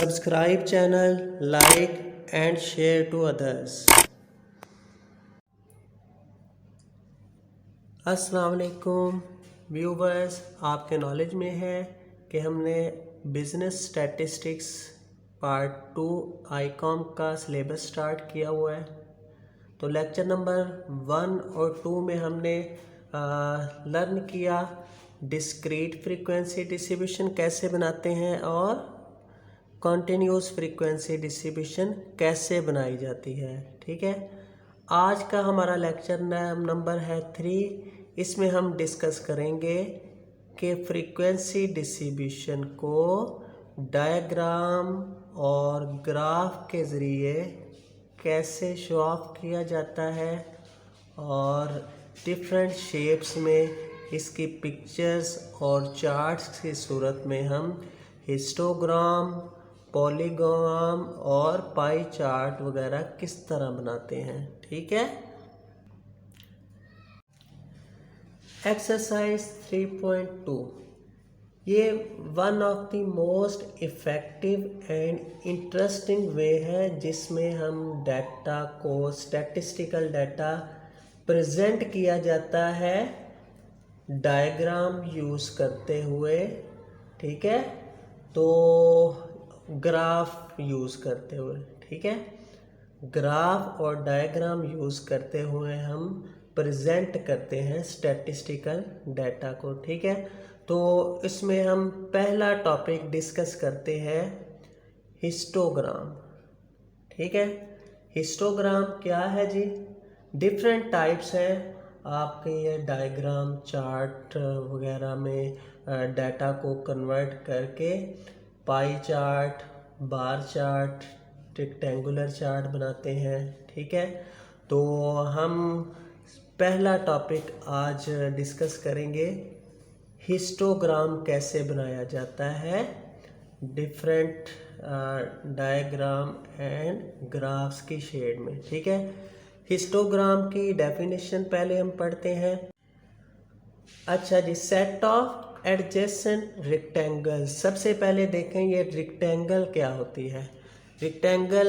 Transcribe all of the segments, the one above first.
Subscribe channel, like and share to others. अस्सलाम वालेकुम viewers, आपके नॉलेज में है कि हमने बिज़नेस स्टैटिस्टिक्स पार्ट 2 आईकॉम का सिलेबस स्टार्ट किया हुआ है। तो लेक्चर नंबर 1 और 2 में हमने लर्न किया डिस्क्रीट फ्रीक्वेंसी डिस्ट्रीब्यूशन कैसे बनाते हैं और कॉन्टिन्यूस फ्रीक्वेंसी डिस्ट्रीब्यूशन कैसे बनाई जाती है। ठीक है, आज का हमारा लेक्चर नंबर है 3। इसमें हम डिस्कस करेंगे कि फ्रीक्वेंसी डिस्ट्रीब्यूशन को डायग्राम और ग्राफ के ज़रिए कैसे शो ऑफ किया जाता है और डिफरेंट शेप्स में इसकी पिक्चर्स और चार्ट्स की सूरत में हम हिस्टोग्राम, पॉलीगॉन और पाई चार्ट वगैरह किस तरह बनाते हैं। ठीक है, एक्सरसाइज 3.2 ये one of the most effective and interesting way है जिसमें हम डाटा को स्टैटिस्टिकल डाटा प्रेजेंट किया जाता है डायग्राम यूज़ करते हुए। ठीक है, तो ग्राफ यूज़ करते हुए, ठीक है, ग्राफ और डायग्राम यूज़ करते हुए हम प्रेजेंट करते हैं स्टैटिस्टिकल डाटा को। ठीक है, तो इसमें हम पहला टॉपिक डिस्कस करते हैं हिस्टोग्राम। ठीक है, हिस्टोग्राम क्या है जी? डिफरेंट टाइप्स हैं आपके ये डायग्राम चार्ट वगैरह में डाटा को कन्वर्ट करके pie chart, bar chart, rectangular chart बनाते हैं। ठीक है, तो हम पहला टॉपिक आज डिस्कस करेंगे हिस्टोग्राम कैसे बनाया जाता है डिफरेंट डायग्राम एंड ग्राफ्स की शेड में। ठीक है, हिस्टोग्राम की डेफिनेशन पहले हम पढ़ते हैं। अच्छा जी, सेट ऑफ एडजेसेंट रेक्टेंगल। सबसे पहले देखें ये रेक्टेंगल क्या होती है। रेक्टेंगल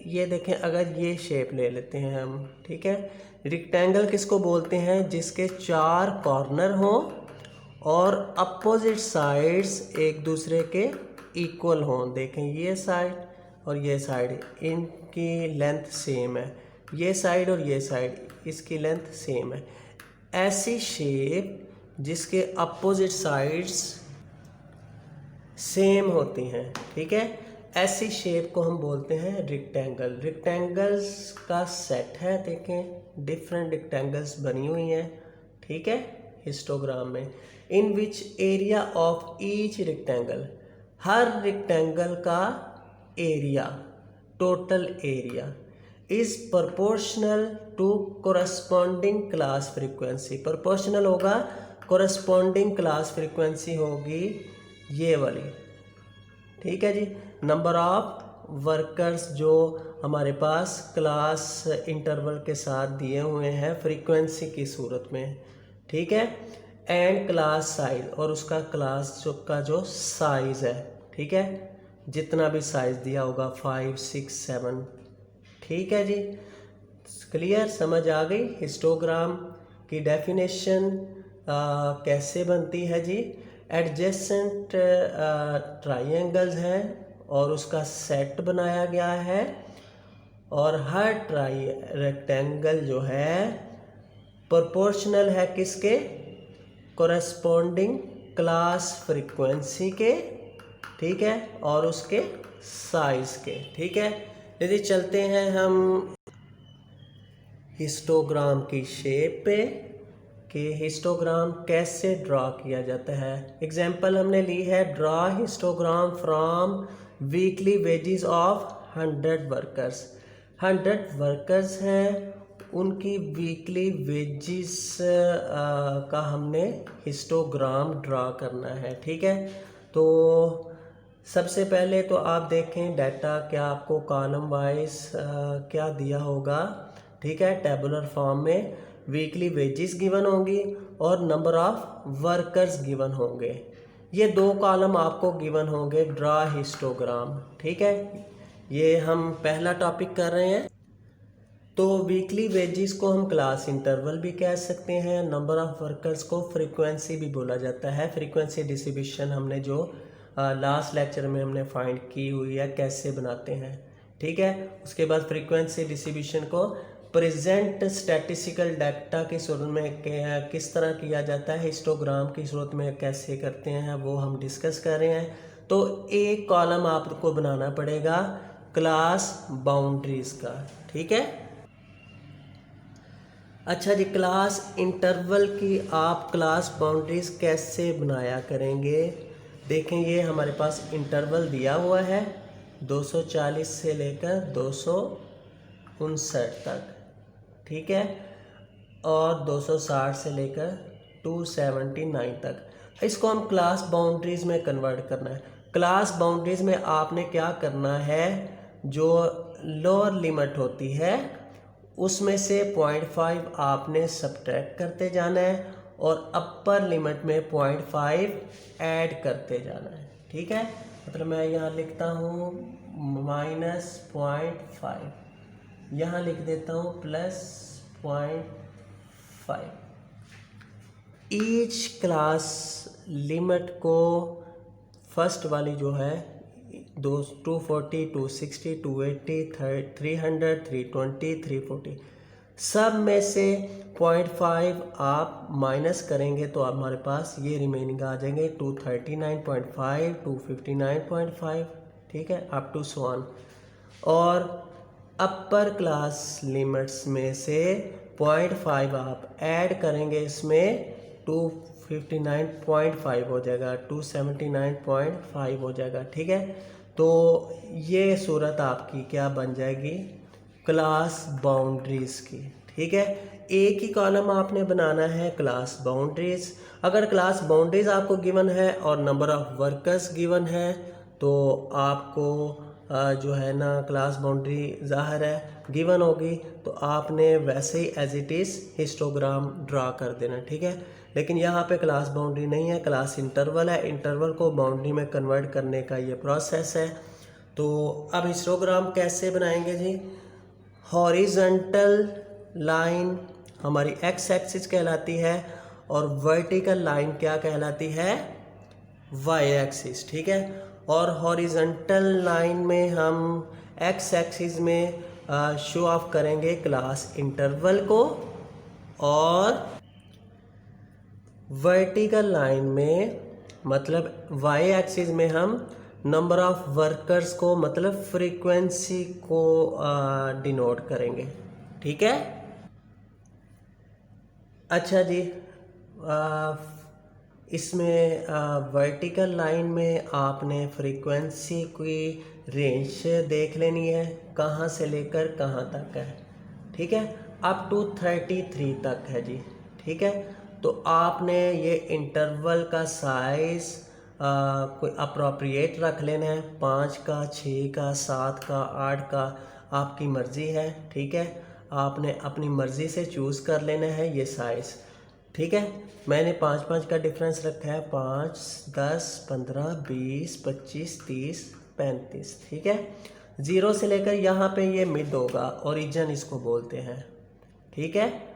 ये देखें, अगर ये शेप ले लेते हैं हम, ठीक है, रेक्टेंगल किसको बोलते हैं? जिसके 4 कॉर्नर हों और अपोजिट साइड्स एक दूसरे के इक्वल हों। देखें ये साइड और ये साइड, इनकी लेंथ सेम है। ये साइड और ये साइड, इसकी लेंथ सेम है। ऐसी शेप जिसके अपोजिट साइड्स सेम होती हैं, ठीक है, ऐसी शेप को हम बोलते हैं रेक्टेंगल। रेक्टेंगल्स का सेट है, देखें डिफरेंट रेक्टेंगल्स बनी हुई हैं। ठीक है, हिस्टोग्राम में in which area of each rectangle, हर रेक्टेंगल का area, total area is proportional to corresponding class frequency. Proportional होगा, कोरस्पॉन्डिंग क्लास फ्रीक्वेंसी होगी ये वाली। ठीक है जी, नंबर ऑफ वर्कर्स जो हमारे पास क्लास इंटरवल के साथ दिए हुए हैं फ्रीक्वेंसी की सूरत में। ठीक है, एंड क्लास साइज, और उसका क्लास जो साइज़ है। ठीक है, जितना भी साइज़ दिया होगा 5, 6, 7। ठीक है जी, क्लियर, समझ आ गई हिस्टोग्राम की डेफिनेशन कैसे बनती है जी। एडजेसेंट ट्राइंगल्स हैं और उसका सेट बनाया गया है, और हर रेक्टेंगल जो है प्रोपोर्शनल है किसके? कोरस्पॉन्डिंग क्लास फ्रीक्वेंसी के। ठीक है, और उसके साइज के। ठीक है, यदि चलते हैं हम हिस्टोग्राम की शेप पे कि हिस्टोग्राम कैसे ड्रा किया जाता है। एग्जाम्पल हमने ली है, draw histogram from weekly wages of 100 workers. 100 workers हैं, उनकी वीकली वेजेस का हमने हिस्टोग्राम ड्रा करना है। ठीक है, तो सबसे पहले तो आप देखें डाटा क्या आपको कॉलम वाइज क्या दिया होगा। ठीक है, टेबुलर फॉर्म में वीकली वेजेस गिवन होंगी और नंबर ऑफ वर्कर्स गिवन होंगे। ये 2 कॉलम आपको गिवन होंगे, ड्रा हिस्टोग्राम, ठीक है। ये हम पहला टॉपिक कर रहे हैं। तो वीकली वेजेस को हम क्लास इंटरवल भी कह सकते हैं, नंबर ऑफ वर्कर्स को फ्रीक्वेंसी भी बोला जाता है। फ्रीक्वेंसी डिस्ट्रीब्यूशन हमने जो लास्ट लेक्चर में हमने फाइंड की हुई है कैसे बनाते हैं, ठीक है। उसके बाद फ्रीक्वेंसी डिस्ट्रीब्यूशन को प्रेजेंट स्टैटिस्टिकल डाटा की सूरत में किस तरह किया जाता है, हिस्टोग्राम की सूरत में कैसे करते हैं, वो हम डिस्कस कर रहे हैं। तो एक कॉलम आपको बनाना पड़ेगा क्लास बाउंड्रीज का, ठीक है। अच्छा जी, क्लास इंटरवल की आप क्लास बाउंड्रीज कैसे बनाया करेंगे? देखें, ये हमारे पास इंटरवल दिया हुआ है 240 से लेकर 259 तक, ठीक है, और 260 से लेकर 279 तक। इसको हम क्लास बाउंड्रीज में कन्वर्ट करना है। क्लास बाउंड्रीज में आपने क्या करना है, जो लोअर लिमिट होती है उसमें से 0.5 आपने सब्ट्रैक्ट करते जाना है और अपर लिमिट में 0.5 ऐड करते जाना है, ठीक है। मतलब मैं यहाँ लिखता हूँ -0.5, यहाँ लिख देता हूँ +0.5। ईच क्लास लिमिट को फर्स्ट वाली जो है 240, 260, 280, 300, 320, 340 सब में से 0.5 आप माइनस करेंगे तो हमारे पास ये रिमेनिंग आ जाएंगे 239.5, 259.5, ठीक है, अप टू सो ऑन। और अपर क्लास लिमिट्स में से 0.5 आप ऐड करेंगे, इसमें 259.5 हो जाएगा, 279.5 हो जाएगा, ठीक है। तो ये सूरत आपकी क्या बन जाएगी, क्लास बाउंड्रीज की, ठीक है। एक ही कॉलम आपने बनाना है क्लास बाउंड्रीज। अगर क्लास बाउंड्रीज आपको गिवन है और नंबर ऑफ वर्कर्स गिवन है तो आपको जो है ना क्लास बाउंड्री ज़ाहिर है गिवन होगी, तो आपने वैसे ही as it is histogram draw कर देना, ठीक है। लेकिन यहाँ पे क्लास बाउंड्री नहीं है, क्लास इंटरवल है। इंटरवल को बाउंड्री में कन्वर्ट करने का ये प्रोसेस है। तो अब हिस्टोग्राम कैसे बनाएंगे जी? हॉरिजॉन्टल लाइन हमारी एक्स एक्सिस कहलाती है और वर्टिकल लाइन क्या कहलाती है, वाई एक्सिस, ठीक है। और हॉरिजॉन्टल लाइन में हम एक्स एक्सिस में शो ऑफ करेंगे क्लास इंटरवल को, और वर्टिकल लाइन में मतलब वाई एक्सिस में हम नंबर ऑफ वर्कर्स को मतलब फ्रीक्वेंसी को डिनोट करेंगे, ठीक है। अच्छा जी, इसमें वर्टिकल लाइन में आपने फ्रीक्वेंसी की रेंज देख लेनी है, कहाँ से लेकर कहाँ तक है, ठीक है, अप टू 33 तक है जी, ठीक है। तो आपने ये इंटरवल का साइज़ कोई अप्रोप्रिएट रख लेना है, 5 का, 6 का, 7 का, 8 का, आपकी मर्ज़ी है, ठीक है। आपने अपनी मर्ज़ी से चूज़ कर लेना है ये साइज़, ठीक है। मैंने 5-5 का डिफरेंस रखा है, 5, 10, 15, 20, 25, 30, 35, ठीक है। 0 से लेकर यहाँ पे ये मिड होगा, ओरिजिन इसको बोलते हैं, ठीक है।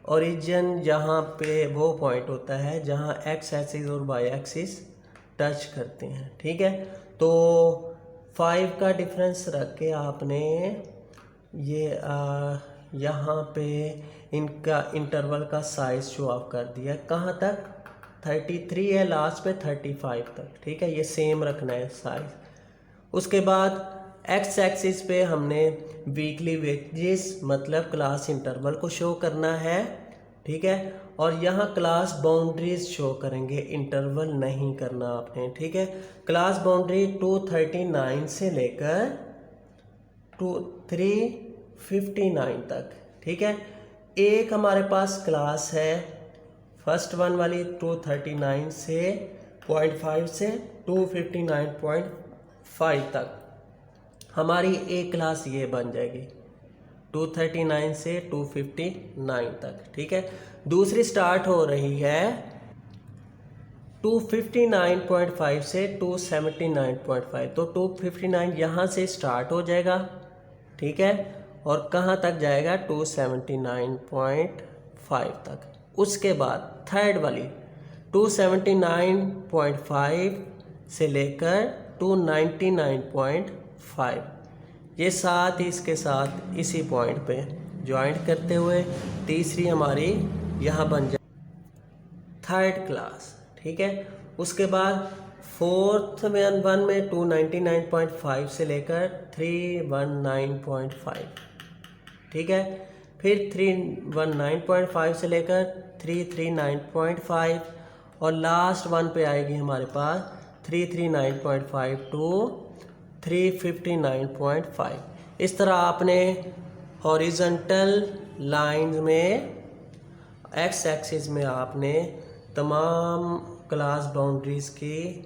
ओरिजिन जहाँ पे वो पॉइंट होता है जहाँ एक्स एक्सिस और वाई एक्सिस टच करते हैं, ठीक है। तो 5 का डिफरेंस रख के आपने ये यहाँ पे इनका इंटरवल का साइज शो ऑफ कर दिया, कहाँ तक, 33 है लास्ट पे 35 तक, ठीक है। ये सेम रखना है साइज। उसके बाद एक्स एक्सिस पे हमने वीकली वेजेस मतलब क्लास इंटरवल को शो करना है, ठीक है। और यहाँ क्लास बाउंड्रीज शो करेंगे, इंटरवल नहीं करना आपने, ठीक है। क्लास बाउंड्री 239 से लेकर 359 तक, ठीक है। एक हमारे पास क्लास है फर्स्ट वन वाली 239 से 0.5 से 259.5 तक, हमारी एक क्लास ये बन जाएगी 239 से 259 तक, ठीक है। दूसरी स्टार्ट हो रही है 259.5 से 279.5, तो 259 यहाँ से स्टार्ट हो जाएगा, ठीक है, और कहाँ तक जाएगा 279.5 तक। उसके बाद थर्ड वाली 279.5 से लेकर 299.5, ये साथ ही इसके साथ इसी पॉइंट पे ज्वाइंट करते हुए तीसरी हमारी यहाँ बन जाए थर्ड क्लास, ठीक है। उसके बाद फोर्थ वन में 299.5 से लेकर 319.5, ठीक है, फिर 319.5 से लेकर 339.5, और लास्ट वन पे आएगी हमारे पास 339.5 टू 359.5। इस तरह आपने हॉरिजॉन्टल लाइंस में एक्स एक्सिस में आपने तमाम क्लास बाउंड्रीज़ की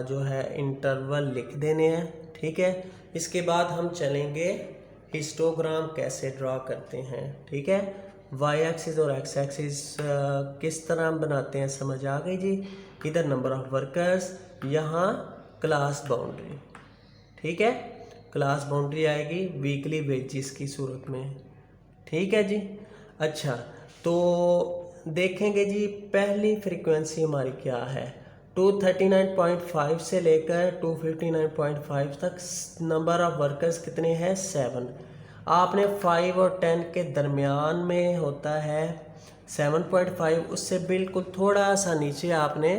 जो है इंटरवल लिख देने हैं, ठीक है। इसके बाद हम चलेंगे हिस्टोग्राम कैसे ड्रा करते हैं, ठीक है। वाई एक्सिस और एक्स एक्सिस किस तरह बनाते हैं समझ आ गई जी। इधर नंबर ऑफ वर्कर्स, यहाँ क्लास बाउंड्री, ठीक है, क्लास बाउंड्री आएगी वीकली वेजिस की सूरत में, ठीक है जी। अच्छा, तो देखेंगे जी पहली फ्रीक्वेंसी हमारी क्या है। 239.5 से लेकर 259.5 तक नंबर ऑफ वर्कर्स कितने हैं 7। आपने 5 और 10 के दरमियान में होता है 7.5, उससे बिल्कुल थोड़ा सा नीचे आपने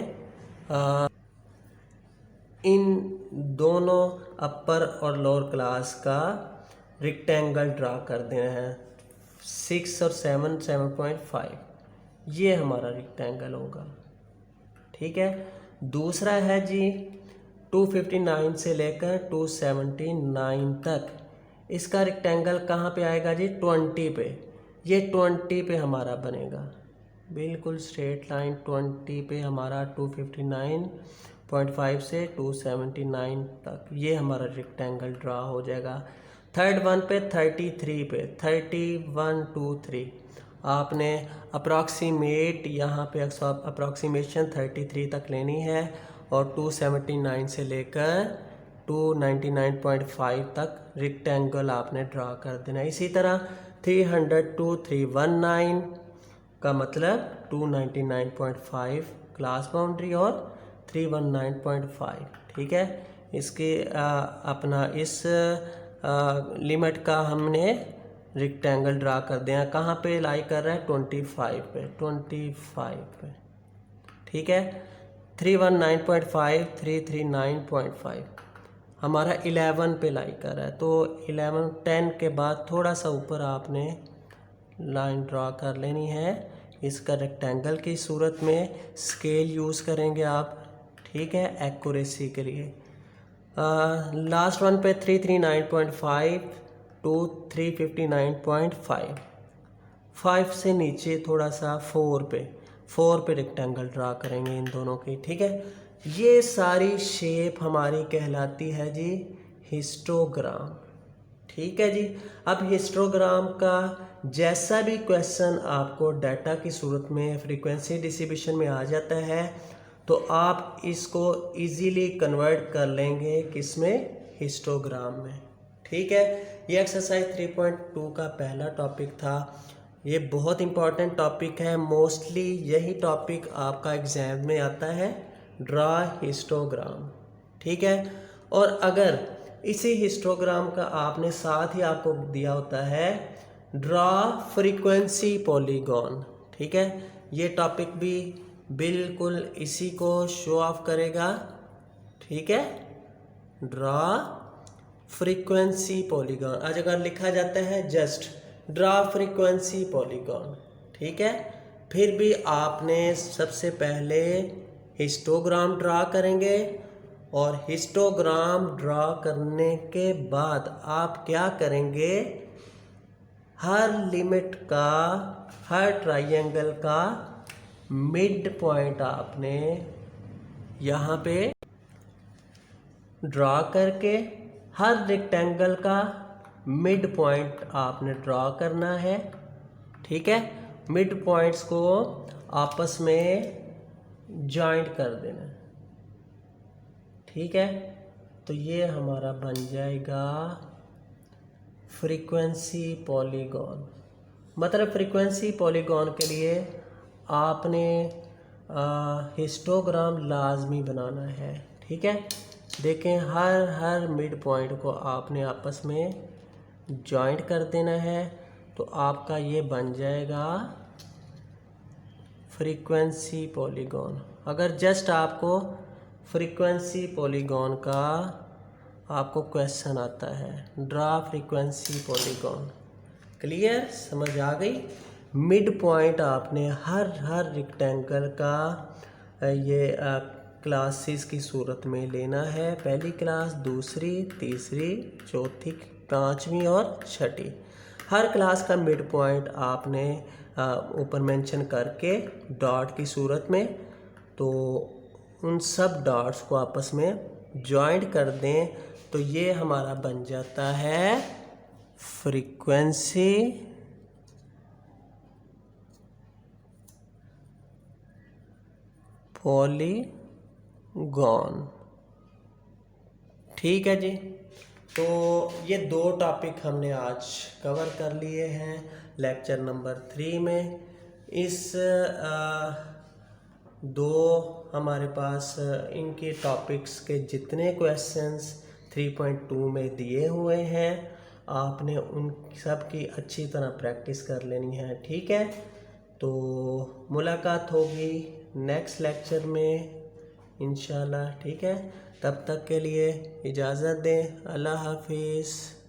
इन दोनों अपर और लोअर क्लास का रेक्टेंगल ड्रा कर देना है। 6 और 7, 7.5, ये हमारा रेक्टेंगल होगा, ठीक है। दूसरा है जी 259 से लेकर 279 तक, इसका रेक्टेंगल कहाँ पे आएगा जी 20 पे, ये 20 पे हमारा बनेगा, बिल्कुल स्ट्रेट लाइन 20 पे हमारा 259.5 से 279 तक ये हमारा रेक्टेंगल ड्रा हो जाएगा। थर्ड वन पे 33 पे 31, 2, 3 आपने अप्रॉक्सीमेट यहाँ पे अप्रॉक्सीमेशन 33 तक लेनी है, और 279 से लेकर 299.5 तक रेक्टेंगल आपने ड्रा कर देना। इसी तरह 300 to 319 का मतलब 299.5 क्लास बाउंड्री और 319.5, ठीक है। इसके अपना इस लिमिट का हमने रेक्टेंगल ड्रा कर दिया, कहाँ पे लाई कर रहा है 25 पे, 25 पे, ठीक है। 319.5, 339.5 हमारा 11 पे लाई कर रहा है, तो 11, 10 के बाद थोड़ा सा ऊपर आपने लाइन ड्रा कर लेनी है। इसका रेक्टेंगल की सूरत में स्केल यूज़ करेंगे आप, ठीक है, एक्यूरेसी के लिए। लास्ट वन पे 339.5 टू 359.5, 5 से नीचे थोड़ा सा 4 पे रेक्टेंगल ड्रा करेंगे इन दोनों की, ठीक है। ये सारी शेप हमारी कहलाती है जी हिस्टोग्राम, ठीक है जी। अब हिस्टोग्राम का जैसा भी क्वेश्चन आपको डाटा की सूरत में फ्रीक्वेंसी डिस्ट्रीब्यूशन में आ जाता है, तो आप इसको इजीली कन्वर्ट कर लेंगे किसमें, हिस्टोग्राम में, ठीक है। ये एक्सरसाइज 3.2 का पहला टॉपिक था। ये बहुत इंपॉर्टेंट टॉपिक है, मोस्टली यही टॉपिक आपका एग्जाम में आता है, ड्रा हिस्टोग्राम, ठीक है। और अगर इसी हिस्टोग्राम का आपने साथ ही आपको दिया होता है ड्रा फ्रीक्वेंसी पॉलीगॉन, ठीक है, ये टॉपिक भी बिल्कुल इसी को शो ऑफ करेगा, ठीक है। ड्रा फ्रीक्वेंसी पॉलीगॉन, आज अगर लिखा जाता है जस्ट ड्रा फ्रीक्वेंसी पॉलीगॉन, ठीक है। फिर भी आपने सबसे पहले हिस्टोग्राम ड्रा करेंगे, और हिस्टोग्राम ड्रा करने के बाद आप क्या करेंगे, हर लिमिट का, हर ट्राइंगल का मिड पॉइंट आपने यहाँ पे ड्रा करके हर रेक्टेंगल का मिड पॉइंट आपने ड्रा करना है, ठीक है। मिड पॉइंट्स को आपस में जॉइंट कर देना, ठीक है। तो ये हमारा बन जाएगा फ्रीक्वेंसी पॉलीगॉन। मतलब फ्रीक्वेंसी पॉलीगॉन के लिए आपने हिस्टोग्राम लाजमी बनाना है, ठीक है। देखें, हर मिड पॉइंट को आपने आपस में जॉइंट कर देना है, तो आपका ये बन जाएगा फ्रीक्वेंसी पॉलीगॉन। अगर जस्ट आपको फ्रीक्वेंसी पॉलीगॉन का आपको क्वेश्चन आता है, ड्रा फ्रीक्वेंसी पॉलीगॉन, क्लियर, समझ आ गई। मिड पॉइंट आपने हर रेक्टेंगल का ये क्लासेस की सूरत में लेना है। पहली क्लास, दूसरी, तीसरी, चौथी, पांचवी और छठी, हर क्लास का मिड पॉइंट आपने ऊपर मेंशन करके डॉट की सूरत में, तो उन सब डॉट्स को आपस में जॉइंट कर दें, तो ये हमारा बन जाता है फ्रीक्वेंसी पॉलीगॉन, ठीक है जी। तो ये 2 टॉपिक हमने आज कवर कर लिए हैं लेक्चर नंबर 3 में। इस 2 हमारे पास इनके टॉपिक्स के जितने क्वेश्चंस 3.2 में दिए हुए हैं, आपने उन सब की अच्छी तरह प्रैक्टिस कर लेनी है, ठीक है। तो मुलाकात होगी नेक्स्ट लेक्चर में इंशाल्लाह, ठीक है। तब तक के लिए इजाज़त दें, अल्लाह हाफिज़।